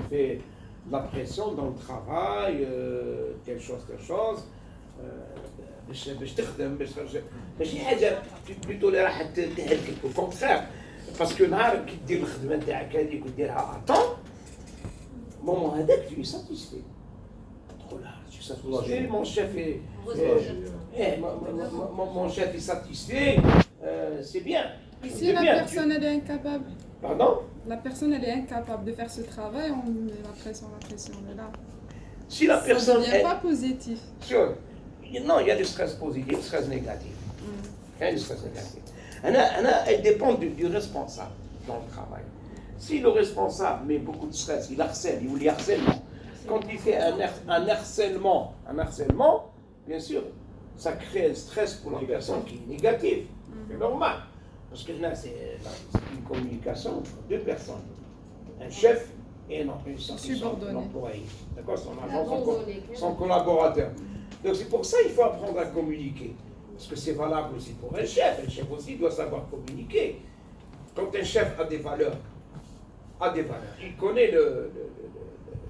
fait la pression dans le travail, telle chose. باش تخدم باش ترجع ماشي حاجه بلوتو اللي راح تهلكك au contraire parce que نهار كي دير الخدمه نتاعك هذيك وديرها طون مومون هذاك tu es satisfait تقول je suis satisfait mon chef est mon chef est satisfait c'est bien. Et si la personne elle est incapable? Pardon? La personne elle est incapable de faire ce travail, on met la pression est là. Si la personne ça devient pas positif. Sûr. Non, il y a du stress positif, du stress négatif. Il y a du stress négatif. Elle dépend du responsable dans le travail. Si le responsable met beaucoup de stress, il harcèle, il voulait harcèlement. Quand il fait un harcèlement, bien sûr, ça crée un stress pour la personne qui est négative. C'est normal. Parce que là, c'est une communication entre deux personnes. Un chef et un employé. D'accord? Son agent, son collaborateur. Donc c'est pour ça qu'il faut apprendre à communiquer. Parce que c'est valable aussi pour un chef. Un chef aussi doit savoir communiquer. Quand un chef a des valeurs, il connaît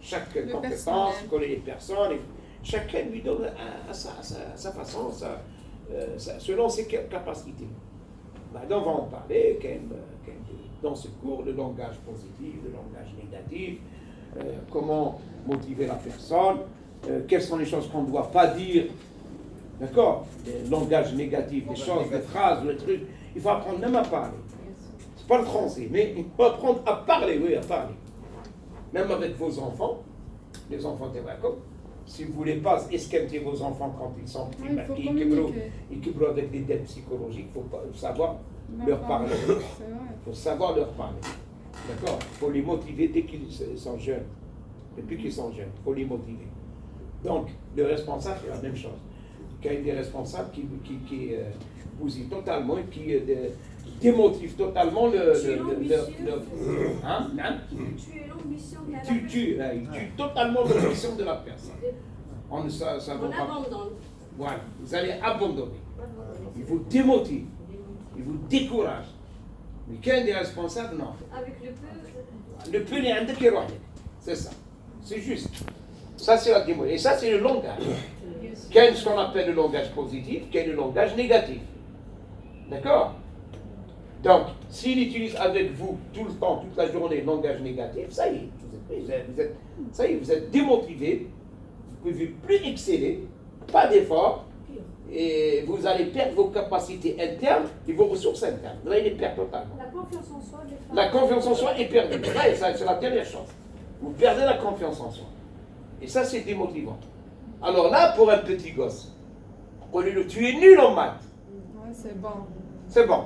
chaque compétence, il connaît les personnes. Et chacun lui donne à sa façon, selon ses capacités. Maintenant, on va en parler dans ce cours, le langage positif, le langage négatif, comment motiver la personne. Quelles sont les choses qu'on ne doit pas dire, d'accord? Le langage négatif, les choses, les phrases, les trucs. Il faut apprendre même à parler. C'est pas le français, mais il faut apprendre à parler, oui, à parler. Même avec vos enfants, les enfants de Wakom, si vous ne voulez pas esquinter vos enfants quand ils sont petits, ils kibrent avec des dettes psychologiques, il faut savoir leur parler. Il faut savoir leur parler. D'accord? Il faut les motiver dès qu'ils sont jeunes. Depuis qu'ils sont jeunes, il faut les motiver. Donc, le responsable, c'est la même chose. Il y a des responsables qui bousillent totalement, qui démotivent totalement le il tue totalement l'ambition de la personne. On abandonne. Voilà, vous allez abandonner. Il vous démotive, il vous décourage. Mais qu'un des responsables, non. Avec le peu. Le peu n'est qui c'est ça. C'est juste. Ça, c'est la démotivation. Et ça, c'est le langage. Quel est ce qu'on appelle le langage positif, quel est le langage négatif. D'accord? Donc, s'il utilise avec vous tout le temps, toute la journée, le langage négatif, ça y est, vous êtes démotivé, vous ne pouvez plus exceller, pas d'effort, et vous allez perdre vos capacités internes et vos ressources internes. Vous allez les perdre totalement. La confiance en soi, la confiance en soi est perdue. Ça, c'est la dernière chose. Vous perdez la confiance en soi. Et ça, c'est démotivant. Alors là, pour un petit gosse, tu es nul en maths. Ouais, c'est bon. C'est bon.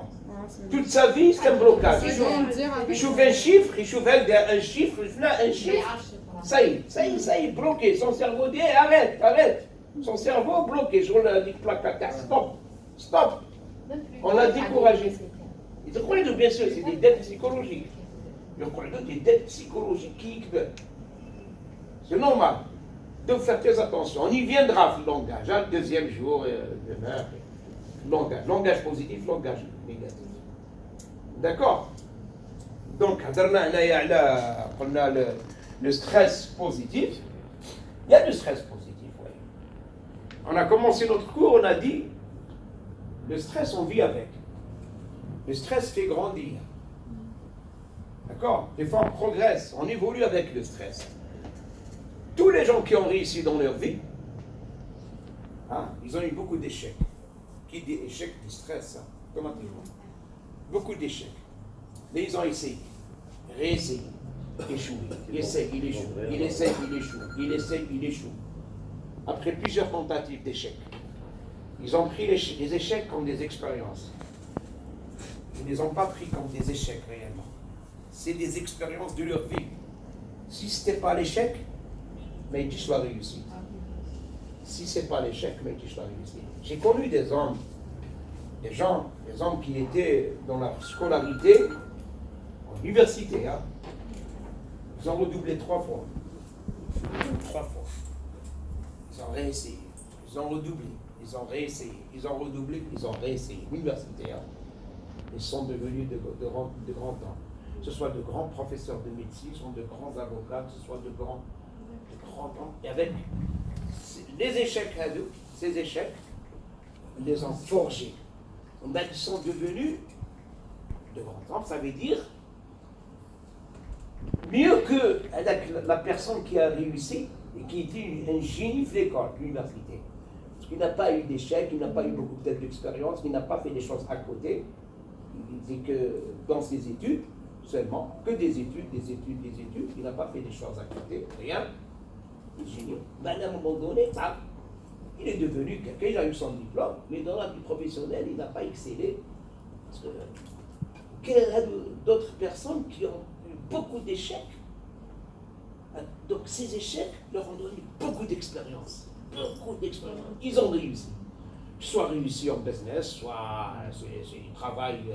Toute sa vie, c'est un blocage. Il chauffe un chiffre, il chauffe un chiffre, ça y est, bloqué. Son cerveau dit, arrête. Son cerveau bloqué. Je lui dis, stop. On l'a découragé. Il te croit, bien sûr, c'est des dettes psychologiques. Je crois que des dettes psychologiques. C'est normal. Donc faites très attention. On y viendra, le langage. Le deuxième jour, demain. Langage positif, langage négatif. D'accord? Donc, on a le stress positif. Il y a du stress positif, oui. On a commencé notre cours, on a dit, le stress, on vit avec. Le stress fait grandir. D'accord? Des fois, on progresse, on évolue avec le stress. Tous les gens qui ont réussi dans leur vie, ils ont eu beaucoup d'échecs. Qui dit échec, dit stress, automatiquement. Beaucoup d'échecs. Mais ils ont essayé, réessayé, échoué. Il essaye, il échoue. Il essaye, il échoue. Il essaye, il échoue. Après plusieurs tentatives d'échecs, ils ont pris les échecs comme des expériences. Ils ne les ont pas pris comme des échecs réellement. C'est des expériences de leur vie. Si ce n'était pas l'échec, mais tu sois réussi. Si ce n'est pas l'échec, mais tu sois réussi. J'ai connu des hommes qui étaient dans la scolarité, en université, ils ont redoublé 3 fois. 3 fois. Ils ont réessayé. Ils ont redoublé. Ils ont réessayé. Ils ont redoublé. Ils ont réessayé. Université, ils sont devenus de grands temps. que ce soit de grands professeurs de médecine, de grands avocats, que ce soit de grands hommes, et avec les échecs à nous, ces échecs, ils les ont forgés. Donc, ils sont devenus de grands hommes, ça veut dire mieux que la personne qui a réussi et qui était un génie de l'école, l'université. Parce qu'il n'a pas eu d'échec, il n'a pas eu beaucoup d'expérience, il n'a pas fait des choses à côté. Il disait que dans ses études, seulement, que des études, il n'a pas fait des choses à côté, rien. Il est génie. Mais à un moment donné, il est devenu quelqu'un, il a eu son diplôme, mais dans la vie professionnelle, il n'a pas excellé. Parce que, quel y a d'autres personnes qui ont eu beaucoup d'échecs? Donc ces échecs leur ont donné beaucoup d'expérience. Ils ont réussi. Soit réussi en business, soit ils travaillent,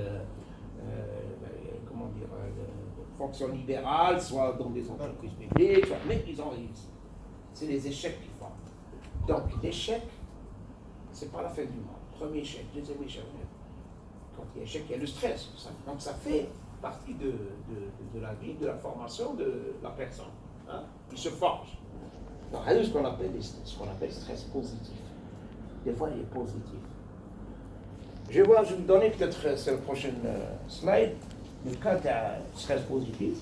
comment dire, de fonction libérale, soit dans des entreprises publiques, mais ils ont réussi. C'est les échecs qui font. Donc l'échec, c'est pas la fin du monde. Premier échec, deuxième échec. Quand il y a échec, il y a le stress. Donc ça fait partie de la vie, de la formation de la personne. Hein? Il se forge. Donc, il y a ce qu'on appelle stress positif. Des fois, il est positif. Je vais vous donner peut-être, c'est la prochaine slide, le cas de stress positif.